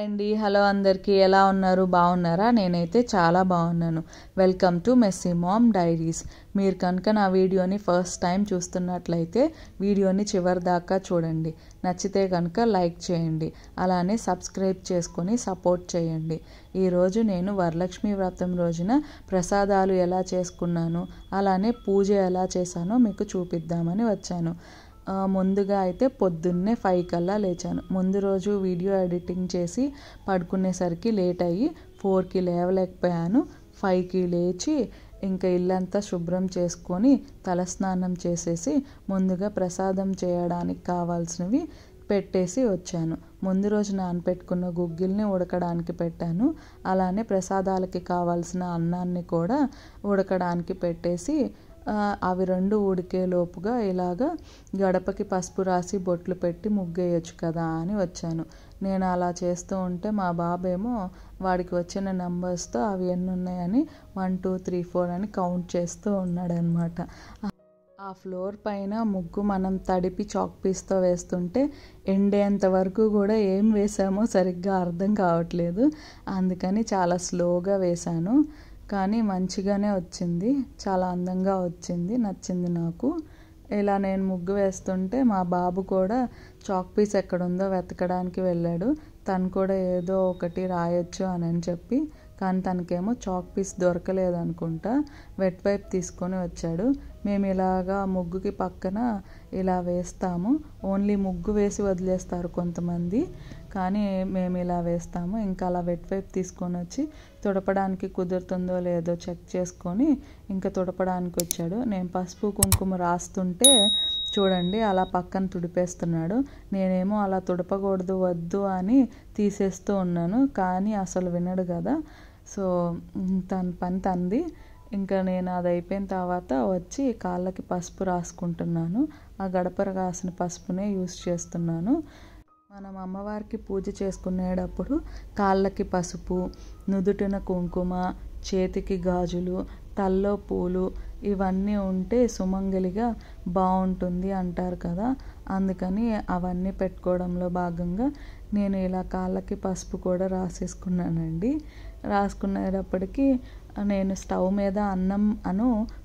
Hi అండి. Hello అందరికీ. ఎలా ఉన్నారు? బాగున్నారా? నేనైతే చాలా బాగున్నాను. Welcome to messy mom diaries. మీరు కనుక నా వీడియోని ఫస్ట్ టైం చూస్తున్నట్లయితే వీడియోని చివరి దాకా చూడండి. నచ్చితే కనుక లైక్ చేయండి. అలానే సబ్స్క్రైబ్ చేసుకొని సపోర్ట్ చేయండి. ఈరోజు నేను వరలక్ష్మి వ్రతం రోజున ప్రసాదాలు ఎలా చేసుకున్నాను, అలానే పూజ ఎలా చేశానో మీకు చూపిద్దామని వచ్చాను. ముందుగా అయితే పొద్దున్నే 5 కల్లా లేచాను. ముందు రోజు వీడియో ఎడిటింగ్ చేసి పడుకునేసరికి లేట్ అయ్యి 4కి లేవలేకపోయాను. 5కి లేచి ఇంకా ఇల్లంతా శుభ్రం చేసుకొని తలస్నానం చేసేసి ముందుగా ప్రసాదం చేయడానికి కావాల్సినవి పెట్టేసి వచ్చాను. ముందు రోజు నానపెట్టుకున్న గుగ్గిల్ని ఉడకడానికి పెట్టాను. అలానే ప్రసాదాలకి కావాల్సిన అన్నాన్ని కూడా ఉడకడానికి పెట్టేసి అవి రెండు ఉడికేలోపుగా ఇలాగా గడపకి పసుపు రాసి బొట్లు పెట్టి ముగ్గేయచ్చు కదా అని వచ్చాను. నేను అలా చేస్తూ ఉంటే మా బాబేమో వాడికి వచ్చిన నెంబర్స్తో అవి ఎన్ని ఉన్నాయని 1 2 3 4 అని కౌంట్ చేస్తూ ఉన్నాడనమాట. ఆ ఫ్లోర్ పైన ముగ్గు మనం తడిపి చాక్ పీస్తో వేస్తుంటే ఎండేంత వరకు కూడా ఏం వేసామో సరిగ్గా అర్థం కావట్లేదు. అందుకని చాలా స్లోగా వేశాను. కానీ మంచిగానే వచ్చింది. చాలా అందంగా వచ్చింది. నచ్చింది నాకు. ఇలా నేను ముగ్గు వేస్తుంటే మా బాబు కూడా చాక్ పీస్ ఎక్కడుందో వెతకడానికి వెళ్ళాడు. తను కూడా ఏదో ఒకటి రాయొచ్చు అని చెప్పి, కానీ తనకేమో చాక్ పీస్ దొరకలేదు అనుకుంటా. వెట్ వైప్ తీసుకొని వచ్చాడు. మేము ఇలాగా ముగ్గుకి పక్కన ఇలా వేస్తాము. ఓన్లీ ముగ్గు వేసి వదిలేస్తారు కొంతమంది, కానీ మేము ఇలా వేస్తాము. ఇంకా అలా వెట్ వైప్ తీసుకొని వచ్చి తుడపడానికి కుదురుతుందో లేదో చెక్ చేసుకొని ఇంకా తుడపడానికి వచ్చాడు. నేను పసుపు కుంకుమ రాస్తుంటే చూడండి అలా పక్కన తుడిపేస్తున్నాడు. నేనేమో అలా తుడపకూడదు వద్దు అని తీసేస్తూ ఉన్నాను, కానీ అసలు వినడు కదా. సో తన పని తంది. ఇంకా నేను అది అయిపోయిన తర్వాత వచ్చి కాళ్ళకి పసుపు రాసుకుంటున్నాను. ఆ గడప రాసిన పసుపునే యూస్ చేస్తున్నాను. మనం అమ్మవారికి పూజ చేసుకునేటప్పుడు కాళ్ళకి పసుపు, నుదుటిన కుంకుమ, చేతికి గాజులు, తల్లో పూలు ఇవన్నీ ఉంటే సుమంగలిగా బాగుంటుంది అంటారు కదా. అందుకని అవన్నీ పెట్టుకోవడంలో భాగంగా నేను ఇలా కాళ్ళకి పసుపు కూడా రాసేసుకున్నానండి. రాసుకునేటప్పటికి నేను స్టవ్ మీద అన్నం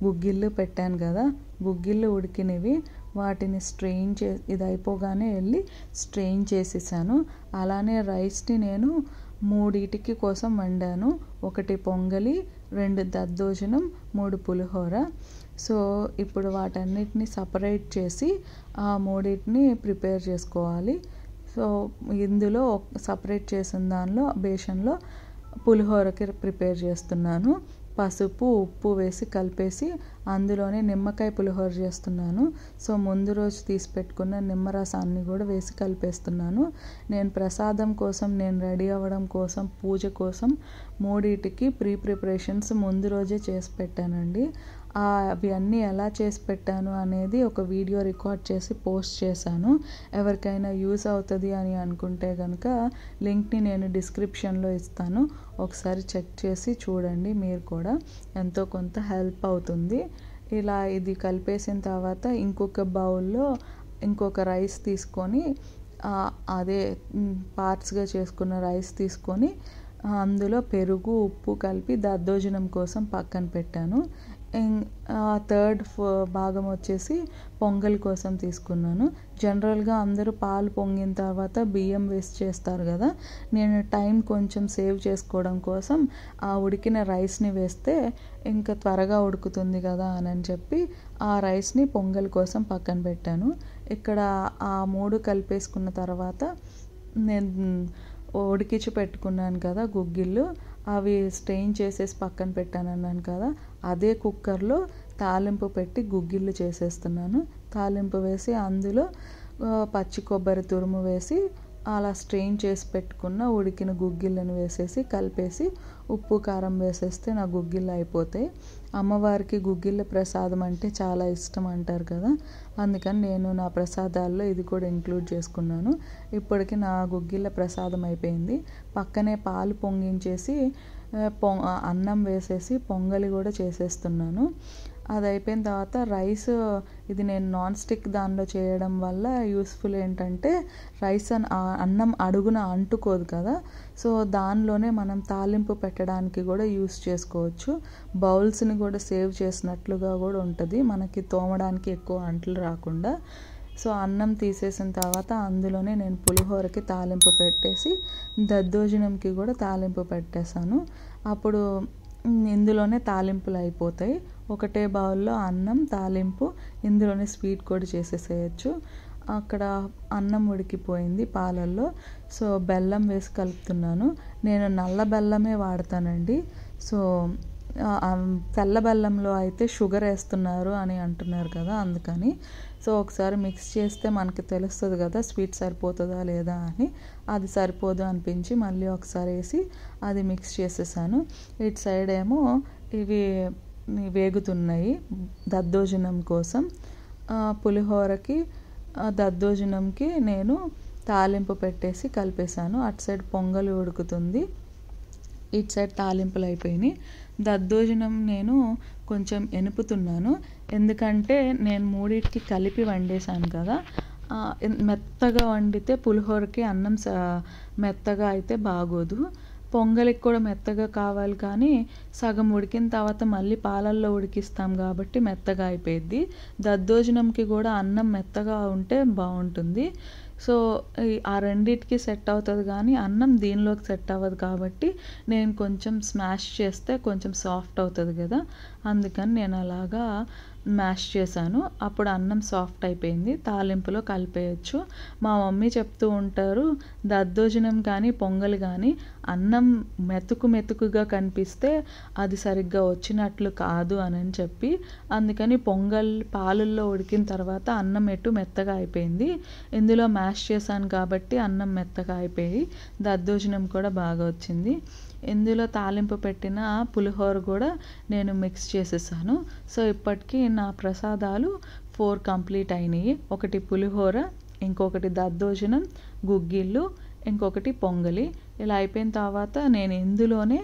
గుగ్గిళ్ళు పెట్టాను కదా. గుగ్గిళ్ళు ఉడికినవి. వాటిని స్ట్రెయిన్ ఇది అయిపోగానే వెళ్ళి స్ట్రెయిన్ చేసేసాను. అలానే రైస్ని నేను 3 కోసం వండాను. 1 పొంగలి, 2 దద్దోజనం, 3 పులిహోర. సో ఇప్పుడు వాటన్నిటిని సపరేట్ చేసి ఆ 3 ప్రిపేర్ చేసుకోవాలి. సో ఇందులో సపరేట్ చేసిన దానిలో బేషన్లో పులిహోరకి ప్రిపేర్ చేస్తున్నాను. పసుపు ఉప్పు వేసి కలిపేసి అందులోనే నిమ్మకాయ పులిహోర చేస్తున్నాను. సో ముందు రోజు తీసి పెట్టుకున్న నిమ్మరసాన్ని కూడా వేసి కలిపేస్తున్నాను. నేను ప్రసాదం కోసం, నేను రెడీ అవ్వడం కోసం, పూజ కోసం 3 ప్రిపరేషన్స్ ముందు రోజే చేసి పెట్టానండి. అవి అన్నీ ఎలా చేసి పెట్టాను అనేది ఒక వీడియో రికార్డ్ చేసి పోస్ట్ చేశాను. ఎవరికైనా యూస్ అవుతుంది అని అనుకుంటే కనుక లింక్ని నేను డిస్క్రిప్షన్లో ఇస్తాను. ఒకసారి చెక్ చేసి చూడండి. మీరు కూడా ఎంతో కొంత హెల్ప్ అవుతుంది. ఇలా ఇది కలిపేసిన తర్వాత ఇంకొక బౌల్లో ఇంకొక రైస్ తీసుకొని అదే పార్ట్స్గా చేసుకున్న రైస్ తీసుకొని అందులో పెరుగు ఉప్పు కలిపి దద్దోజనం కోసం పక్కన పెట్టాను. థర్డ్ భాగం వచ్చేసి పొంగల్ కోసం తీసుకున్నాను. జనరల్గా అందరూ పాలు పొంగిన తర్వాత బియ్యం వేస్ట్ చేస్తారు కదా. నేను టైం కొంచెం సేవ్ చేసుకోవడం కోసం ఆ ఉడికిన రైస్ని వేస్తే ఇంకా త్వరగా ఉడుకుతుంది కదా అని చెప్పి ఆ రైస్ని పొంగల్ కోసం పక్కన పెట్టాను. ఇక్కడ ఆ 3 కలిపేసుకున్న తర్వాత నేను ఉడికించి పెట్టుకున్నాను కదా గుగ్గిళ్ళు, అవి స్ట్రెయిన్ చేసేసి పక్కన పెట్టాను అన్నాను కదా. అదే కుక్కర్లో తాలింపు పెట్టి గుగ్గిళ్ళు చేసేస్తున్నాను. తాలింపు వేసి అందులో పచ్చి కొబ్బరి తురుము వేసి అలా స్ట్రెయిన్ చేసి పెట్టుకున్న ఉడికిన గుగ్గిళ్ళను వేసేసి కలిపేసి ఉప్పు కారం వేసేస్తే నా గుగ్గిళ్ళు అయిపోతాయి. అమ్మవారికి గుగ్గిళ్ళ ప్రసాదం అంటే చాలా ఇష్టం అంటారు కదా. అందుకని నేను నా ప్రసాదాల్లో ఇది కూడా ఇంక్లూడ్ చేసుకున్నాను. ఇప్పటికి నా గుగ్గిళ్ళ ప్రసాదం అయిపోయింది. పక్కనే పాలు పొంగించేసి అన్నం వేసేసి పొంగలి కూడా చేసేస్తున్నాను. అది అయిపోయిన తర్వాత రైస్, ఇది నేను నాన్ స్టిక్ దానిలో చేయడం వల్ల యూస్ఫుల్ ఏంటంటే రైస్ అన్నం అడుగున అంటుకోదు కదా, సో దానిలోనే మనం తాలింపు పెట్టడానికి కూడా యూస్ చేసుకోవచ్చు. బౌల్స్ని కూడా సేవ్ చేసినట్లుగా కూడా ఉంటుంది, మనకి తోమడానికి ఎక్కువ అంట్లు రాకుండా. సో అన్నం తీసేసిన తర్వాత అందులోనే నేను పులిహోరకి తాలింపు పెట్టేసి దద్దోజనంకి కూడా తాలింపు పెట్టేశాను. అప్పుడు ఇందులోనే తాలింపులు అయిపోతాయి. ఒకటే బౌల్లో అన్నం, తాలింపు, ఇందులోనే స్వీట్ కూడా చేసేసేయచ్చు. అక్కడ అన్నం ఉడికిపోయింది పాలల్లో. సో బెల్లం వేసి కలుపుతున్నాను. నేను నల్ల బెల్లమే వాడతానండి. సో తెల్ల బెల్లంలో అయితే షుగర్ వేస్తున్నారు అని అంటున్నారు కదా, అందుకని. సో ఒకసారి మిక్స్ చేస్తే మనకి తెలుస్తుంది కదా స్వీట్ సరిపోతుందా లేదా అని. అది సరిపోదు అనిపించి మళ్ళీ ఒకసారి వేసి అది మిక్స్ చేసేసాను. ఇటు సైడ్ ఏమో ఇవి వేగుతున్నాయి దద్దోజనం కోసం. పులిహోరకి దద్దోజనంకి నేను తాలింపు పెట్టేసి కలిపేశాను. అటు సైడ్ పొంగల్ ఉడుకుతుంది, ఇటు సైడ్ తాలింపులు అయిపోయినాయి. దద్దోజనం నేను కొంచెం ఎనుపుతున్నాను, ఎందుకంటే నేను మూడింటికి కలిపి వండేసాను కదా. మెత్తగా వండితే పులిహోరకి అన్నం మెత్తగా అయితే బాగోదు. పొంగలికి కూడా మెత్తగా కావాలి, కానీ సగం ఉడికిన తర్వాత మళ్ళీ పాలల్లో ఉడికిస్తాం కాబట్టి మెత్తగా అయిపోయింది. దద్దోజనంకి కూడా అన్నం మెత్తగా ఉంటే బాగుంటుంది. సో ఆ రెండిటికి సెట్ అవుతుంది, కానీ అన్నం దీనిలోకి సెట్ అవ్వదు కాబట్టి నేను కొంచెం స్మాష్ చేస్తే కొంచెం సాఫ్ట్ అవుతుంది కదా, అందుకని నేను అలాగా మ్యాష్ చేశాను. అప్పుడు అన్నం సాఫ్ట్ అయిపోయింది, తాలింపులో కలిపేయచ్చు. మా మమ్మీ చెప్తూ ఉంటారు, దద్దోజనం కానీ పొంగల్ కానీ అన్నం మెతుకుగా కనిపిస్తే అది సరిగ్గా వచ్చినట్లు కాదు అని చెప్పి. అందుకని పొంగల్ పాలల్లో ఉడికిన తర్వాత అన్నం మెత్తగా అయిపోయింది. ఇందులో మ్యాష్ చేశాను కాబట్టి అన్నం మెత్తగా అయిపోయి దద్దోజనం కూడా బాగా వచ్చింది. ఇందులో తాలింపు పెట్టిన పులిహోర కూడా నేను మిక్స్ చేసేసాను. సో ఇప్పటికీ నా ప్రసాదాలు 4 కంప్లీట్ అయినాయి. ఒకటి పులిహోర, ఇంకొకటి దద్దోజనం, గుగ్గిళ్ళు, ఇంకొకటి పొంగలి. ఇలా అయిపోయిన తర్వాత నేను ఇందులోనే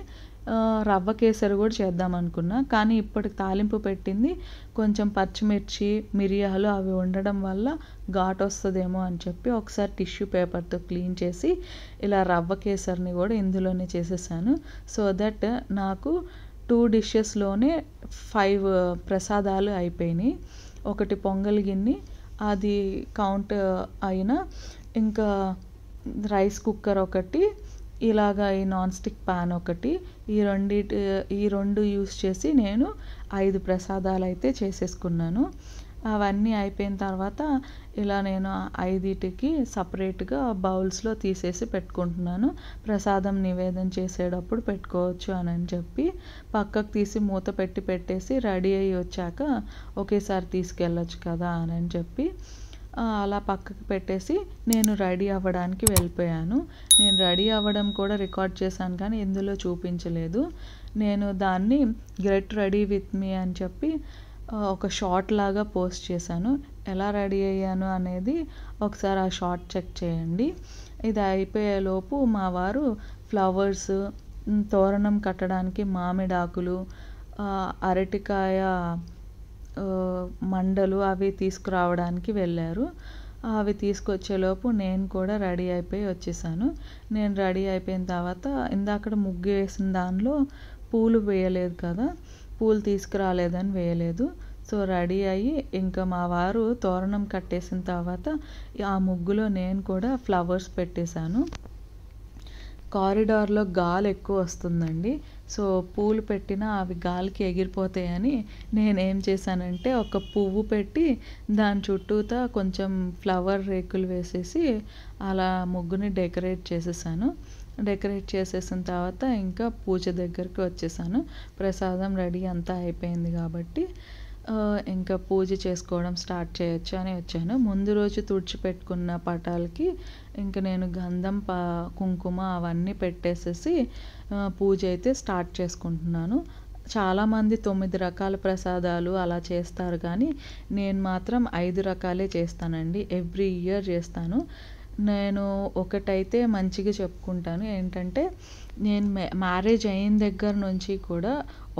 రవ్వ కేసరి కూడా చేద్దాం అనుకున్నా, కానీ ఇప్పటికి తాలింపు పెట్టింది కొంచెం పచ్చిమిర్చి, మిరియాలు అవి ఉండడం వల్ల ఘాటు వస్తుందేమో అని చెప్పి ఒకసారి టిష్యూ పేపర్తో క్లీన్ చేసి ఇలా రవ్వ కేసరిని కూడా ఇందులోనే చేసేసాను. సో దట్ నాకు 2 డిషెస్లోనే 5 ప్రసాదాలు అయిపోయినాయి. ఒకటి పొంగల్ గిన్నె, అది కౌంట్ అయినా, ఇంకా రైస్ కుక్కర్ ఒకటి, ఇలాగా ఈ నాన్ స్టిక్ ప్యాన్ ఒకటి, ఈ రెండు యూస్ చేసి నేను 5 ప్రసాదాలు అయితే చేసేసుకున్నాను. అవన్నీ అయిపోయిన తర్వాత ఇలా నేను 5టికి సపరేట్గా బౌల్స్లో తీసేసి పెట్టుకుంటున్నాను. ప్రసాదం నివేదన చేసేటప్పుడు పెట్టుకోవచ్చు అని చెప్పి పక్కకు తీసి మూత పెట్టేసి రెడీ అయ్యి వచ్చాక ఒకేసారి తీసుకెళ్ళచ్చు కదా అని చెప్పి అలా పక్కకు పెట్టేసి నేను రెడీ అవ్వడానికి వెళ్ళిపోయాను. నేను రెడీ అవ్వడం కూడా రికార్డ్ చేశాను, కానీ ఇందులో చూపించలేదు. నేను దాన్ని గెట్ రెడీ విత్ మీ అని చెప్పి ఒక షార్ట్ లాగా పోస్ట్ చేశాను. ఎలా రెడీ అయ్యాను అనేది ఒకసారి ఆ షార్ట్ చెక్ చేయండి. ఇది అయిపోయేలోపు మా వారు ఫ్లవర్స్, తోరణం కట్టడానికి మామిడాకులు, అరటికాయ మండలు అవి తీసుకురావడానికి వెళ్ళారు. అవి తీసుకొచ్చేలోపు నేను కూడా రెడీ అయిపోయి వచ్చేసాను. నేను రెడీ అయిపోయిన తర్వాత ఇందాక ముగ్గు వేసిన దానిలో పూలు వేయలేదు కదా, పూలు తీసుకురాలేదని వేయలేదు. సో రెడీ అయ్యి ఇంకా మా వారు తోరణం కట్టేసిన తర్వాత ఆ ముగ్గులో నేను కూడా ఫ్లవర్స్ పెట్టేశాను. కారిడార్లో గాలి ఎక్కువ వస్తుందండి, సో పూలు పెట్టినా అవి గాలికి ఎగిరిపోతాయని నేనేం చేశానంటే ఒక పువ్వు పెట్టి దాని చుట్టూతా కొంచెం ఫ్లవర్ రేకులు వేసేసి అలా ముగ్గుని డెకరేట్ చేసేసాను. డెకరేట్ చేసేసిన తర్వాత ఇంకా పూజ దగ్గరికి వచ్చేసాను. ప్రసాదం రెడీ అంతా అయిపోయింది కాబట్టి ఇంకా పూజ చేసుకోవడం స్టార్ట్ చేయొచ్చు అని వచ్చాను. ముందు రోజు తుడిచిపెట్టుకున్న పటాలకి ఇంకా నేను గంధం, కుంకుమ అవన్నీ పెట్టేసేసి పూజ అయితే స్టార్ట్ చేసుకుంటున్నాను. చాలామంది 9 రకాల ప్రసాదాలు అలా చేస్తారు, కానీ నేను మాత్రం 5 రకాలే చేస్తానండి. ఎవ్రీ ఇయర్ చేస్తాను. నేను ఒకటైతే మంచిగా చెప్పుకుంటాను ఏంటంటే, నేను మ్యారేజ్ అయిన దగ్గర నుంచి కూడా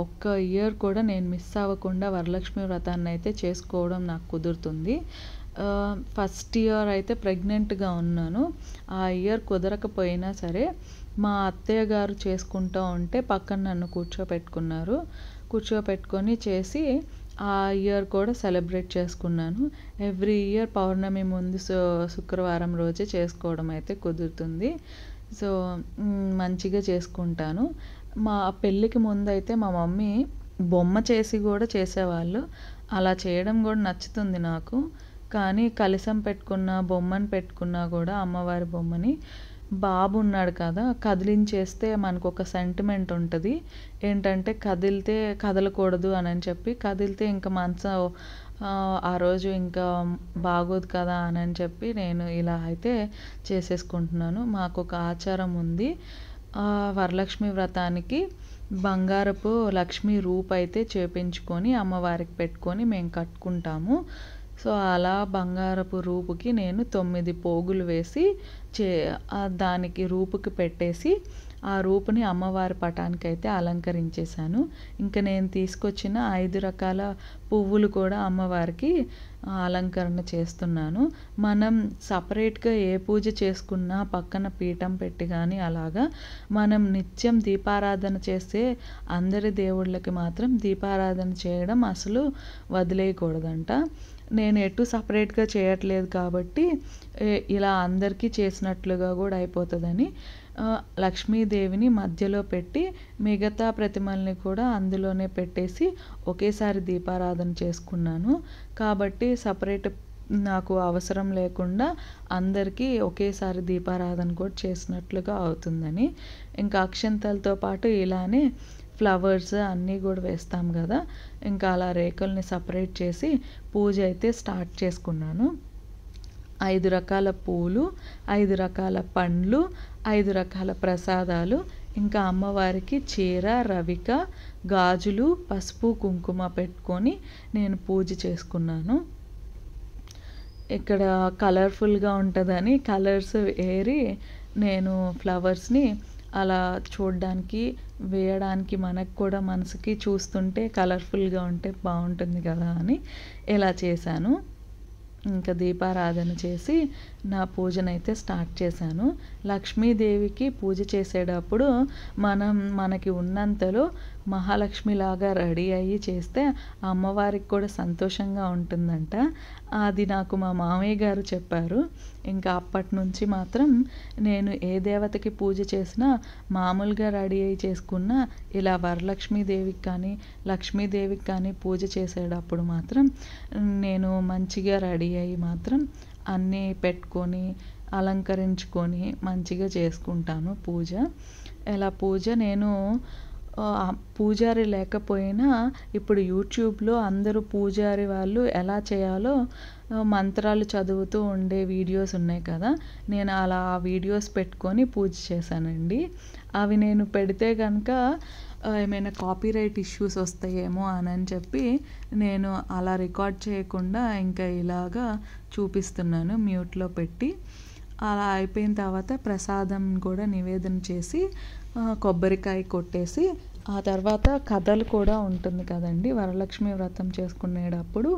ఒక్క ఇయర్ కూడా నేను మిస్ అవ్వకుండా వరలక్ష్మి వ్రతాన్ని అయితే చేసుకోవడం నాకు కుదురుతుంది. ఫస్ట్ ఇయర్ అయితే ప్రెగ్నెంట్గా ఉన్నాను. ఆ ఇయర్ కుదరకపోయినా సరే మా అత్తయ్య గారు చేసుకుంటూ ఉంటే పక్కన నన్ను కూర్చోపెట్టుకొని చేసి ఆ ఇయర్ కూడా సెలబ్రేట్ చేసుకున్నాను. ఎవ్రీ ఇయర్ పౌర్ణమి ముందు శుక్రవారం రోజే చేసుకోవడం అయితే కుదురుతుంది. సో మంచిగా చేసుకుంటాను. మా పెళ్ళికి ముందైతే మా మమ్మీ బొమ్మ చేసి కూడా చేసేవాళ్ళు. అలా చేయడం కూడా నచ్చుతుంది నాకు. కానీ కలశం బొమ్మను పెట్టుకున్నా కూడా అమ్మవారి బొమ్మని బాబు ఉన్నాడు కదా, కదిలించేస్తే మనకు ఒక సెంటిమెంట్ ఉంటుంది. ఏంటంటే కదలకూడదు అని చెప్పి, కదిలితే ఇంకా ఆ రోజు ఇంకా బాగోదు కదా అని చెప్పి నేను ఇలా అయితే చేసేసుకుంటున్నాను. మాకు ఒక ఆచారం ఉంది. వరలక్ష్మి వ్రతానికి బంగారపు లక్ష్మీ రూప్ అయితే చేపించుకొని అమ్మవారికి పెట్టుకొని మేము కట్టుకుంటాము. సో అలా బంగారపు రూపుకి నేను 9 పోగులు వేసి దానికి రూపుకి పెట్టేసి ఆ రూపుని అమ్మవారి పటానికి అయితే అలంకరించేశాను. ఇంకా నేను తీసుకొచ్చిన 5 రకాల పువ్వులు కూడా అమ్మవారికి అలంకరణ చేస్తున్నాను. మనం సపరేట్గా ఏ పూజ చేసుకున్నా పక్కన పీఠం పెట్టి కానీ అలాగా మనం నిత్యం దీపారాధన చేసే అందరి దేవుళ్ళకి మాత్రం దీపారాధన చేయడం అసలు వదిలేయకూడదంట. నేను ఎటు సపరేట్గా చేయట్లేదు కాబట్టి ఇలా అందరికీ చేసినట్లుగా కూడా అయిపోతుందని లక్ష్మీదేవిని మధ్యలో పెట్టి మిగతా ప్రతిమల్ని కూడా అందులోనే పెట్టేసి ఒకేసారి దీపారాధన చేసుకున్నాను. కాబట్టి సపరేట్ నాకు అవసరం లేకుండా అందరికీ ఒకేసారి దీపారాధన కూడా చేసినట్లుగా అవుతుందని. ఇంకా అక్షంతలతో పాటు ఇలానే ఫ్లవర్స్ అన్నీ కూడా వేస్తాం కదా, ఇంకా అలా రేకుల్ని సపరేట్ చేసి పూజ అయితే స్టార్ట్ చేసుకున్నాను. 5 రకాల పూలు, 5 రకాల పండ్లు, 5 రకాల ప్రసాదాలు, ఇంకా అమ్మవారికి చీర, రవిక, గాజులు, పసుపు, కుంకుమ పెట్టుకొని నేను పూజ చేసుకున్నాను. ఇక్కడ కలర్ఫుల్గా ఉంటుందని కలర్స్ ఏరి నేను ఫ్లవర్స్ని అలా చూడడానికి వేయడానికి మనకు కూడా మనసుకి చూస్తుంటే కలర్ఫుల్గా ఉంటే బాగుంటుంది కదా అని ఇలా చేశాను. ఇంకా దీపారాధన చేసి నా పూజనైతే స్టార్ట్ చేశాను. లక్ష్మీదేవికి పూజ చేసేటప్పుడు మనకి ఉన్నంతలో మహాలక్ష్మిలాగా రెడీ అయ్యి చేస్తే అమ్మవారికి కూడా సంతోషంగా ఉంటుందంట. అది నాకు మా మామయ్య గారు చెప్పారు. ఇంకా అప్పటి నుంచి మాత్రం నేను ఏ దేవతకి పూజ చేసినా మామూలుగా రెడీ అయ్యి చేసుకున్నా ఇలా వరలక్ష్మీదేవికి కానీ లక్ష్మీదేవికి కానీ పూజ చేసేటప్పుడు మాత్రం నేను మంచిగా రెడీ అయ్యి మాత్రం అన్నీ పెట్టుకొని అలంకరించుకొని మంచిగా చేసుకుంటాను పూజ. ఇలా పూజ నేను పూజారి లేకపోయినా ఇప్పుడు యూట్యూబ్లో అందరూ పూజారి వాళ్ళు ఎలా చేయాలో మంత్రాలు చదువుతూ ఉండే వీడియోస్ ఉన్నాయి కదా, నేను అలా ఆ వీడియోస్ పెట్టుకొని పూజ చేశానండి. అవి నేను పెడితే కనుక ఏమైనా కాపీరైట్ ఇష్యూస్ వస్తాయేమో అని చెప్పి నేను అలా రికార్డ్ చేయకుండా ఇంకా ఇలాగా చూపిస్తున్నాను మ్యూట్లో పెట్టి. అలా అయిపోయిన తర్వాత ప్రసాదం కూడా నివేదన చేసి కొబ్బరికాయ కొట్టేసి ఆ తర్వాత కథలు కూడా ఉంటుంది కదండి, వరలక్ష్మి వ్రతం చేసుకునేటప్పుడు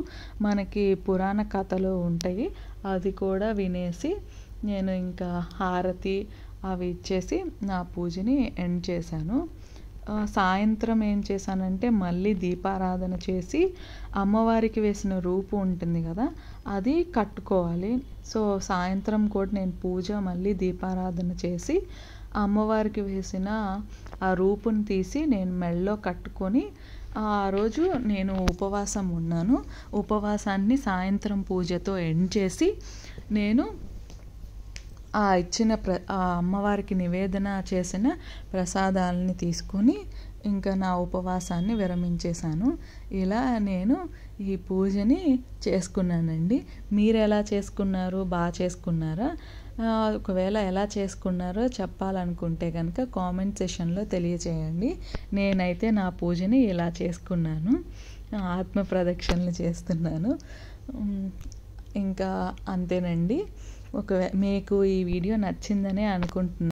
మనకి పురాణ కథలు ఉంటాయి, అది కూడా వినేసి నేను ఇంకా హారతి అవి ఇచ్చేసి నా పూజని ఎండ్ చేశాను. సాయంత్రం ఏం చేశానంటే మళ్ళీ దీపారాధన చేసి అమ్మవారికి వేసిన రూపు ఉంటుంది కదా అది కట్టుకోవాలి. సో సాయంత్రం కూడా నేను పూజ మళ్ళీ దీపారాధన చేసి అమ్మవారికి వేసిన ఆ రూపుని తీసి నేను మెడలో కట్టుకొని ఆ రోజు నేను ఉపవాసం ఉన్నాను. ఉపవాసాన్ని సాయంత్రం పూజతో ఎండ్ చేసి నేను ఇచ్చిన ఆ అమ్మవారికి నివేదన చేసిన ప్రసాదాలని తీసుకొని ఇంకా నా ఉపవాసాన్ని విరమించేశాను. ఇలా నేను ఈ పూజని చేసుకున్నానండి. మీరు ఎలా చేసుకున్నారు? బాగా చేసుకున్నారా? ఒకవేళ ఎలా చేసుకున్నారో చెప్పాలనుకుంటే కనుక కామెంట్ సెషన్లో తెలియచేయండి. నేనైతే నా పూజని ఇలా చేసుకున్నాను, ఆత్మ ప్రదక్షిణలు చేస్తున్నాను. ఇంకా అంతేనండి. మీకు ఈ వీడియో నచ్చిందనే అనుకుంటున్నాను.